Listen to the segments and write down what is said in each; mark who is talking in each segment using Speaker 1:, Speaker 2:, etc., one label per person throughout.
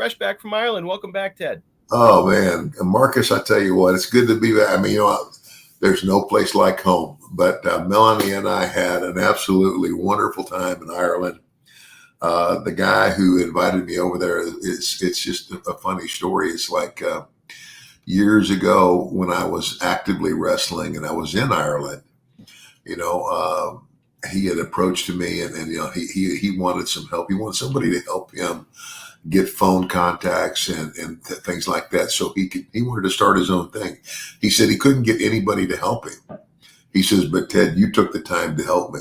Speaker 1: fresh back from Ireland. Welcome back, Ted.
Speaker 2: Oh man, Marcus, I tell you what, it's good to be back. I mean, there's no place like home. But Melanie and I had an absolutely wonderful time in Ireland. The guy who invited me over there it's just a funny story. It's like years ago when I was actively wrestling and I was in Ireland. You know, he had approached me and he wanted some help. He wanted somebody to help him get phone contacts and things like that. So he wanted to start his own thing. He said he couldn't get anybody to help him. He says, but Ted, you took the time to help me.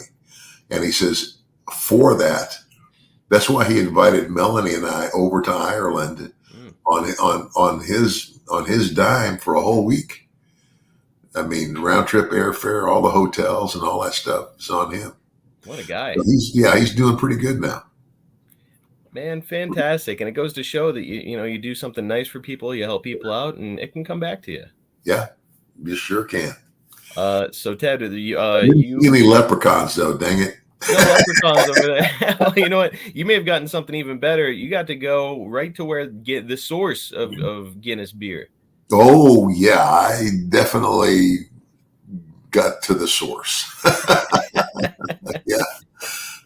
Speaker 2: And he says, for that's why he invited Melanie and I over to Ireland on his dime for a whole week. I mean, round trip airfare, all the hotels and all that stuff is on him.
Speaker 1: What a guy.
Speaker 2: So he's doing pretty good now.
Speaker 1: Man, fantastic. And it goes to show that you do something nice for people, you help people out, and it can come back to you.
Speaker 2: Yeah, you sure can.
Speaker 1: So Ted, you
Speaker 2: any leprechauns though, dang it.
Speaker 1: No leprechauns over there. Well, you know what? You may have gotten something even better. You got to go right to where the source of Guinness beer.
Speaker 2: Oh yeah, I definitely got to the source. Yeah.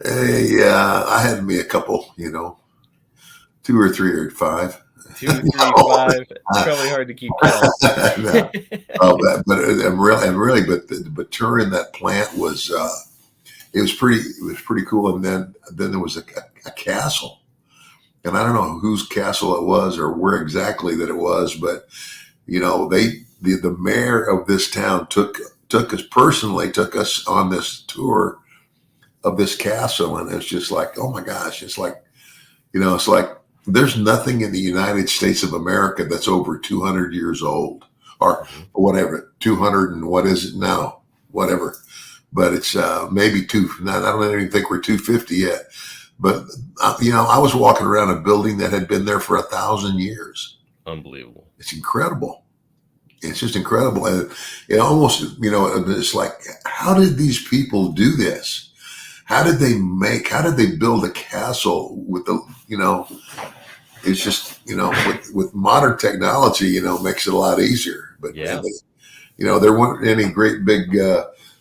Speaker 2: Yeah, I had me a couple, 2 or 3 or 5.
Speaker 1: 2, 3, 5. It's probably hard to keep count.
Speaker 2: No. But touring that plant was it was pretty cool. And then there was a castle, and I don't know whose castle it was or where exactly that it was, but the mayor of this town took us on this tour of this castle, and it's just like, oh my gosh, it's like there's nothing in the United States of America that's over 200 years old or whatever, 200 and what is it now, whatever. But it's maybe I don't even think we're 250 yet. But I was walking around a building that had been there for 1,000 years.
Speaker 1: Unbelievable.
Speaker 2: It's incredible. It's just incredible. And it almost, it's like, how did these people do this? How did they build a castle with it's just, with modern technology, makes it a lot easier. But,
Speaker 1: yeah.
Speaker 2: There weren't any great big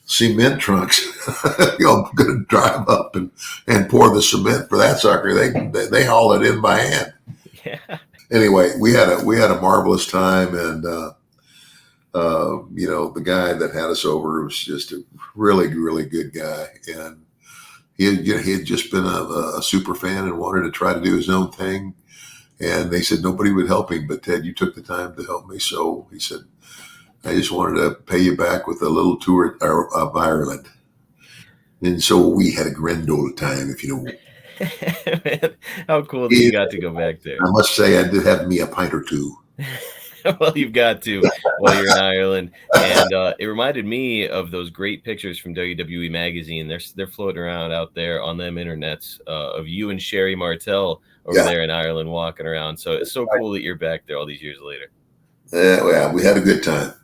Speaker 2: cement trunks, going to drive up and pour the cement for that sucker. They haul it in by hand.
Speaker 1: Yeah.
Speaker 2: Anyway, we had a marvelous time, and the guy that had us over was just a really, really good guy, and he had just been a super fan and wanted to try to do his own thing. And they said nobody would help him, but Ted, you took the time to help me. So he said, I just wanted to pay you back with a little tour of Ireland. And so we had a grand old time, if you know.
Speaker 1: Man, how cool that you got to go back there.
Speaker 2: I must say I did have me a pint or two.
Speaker 1: Well, you've got to while you're in Ireland. And it reminded me of those great pictures from WWE Magazine. They're floating around out there on them internets of you and Sherry Martel over there in Ireland walking around. So it's so cool that you're back there all these years later.
Speaker 2: Yeah, we had a good time.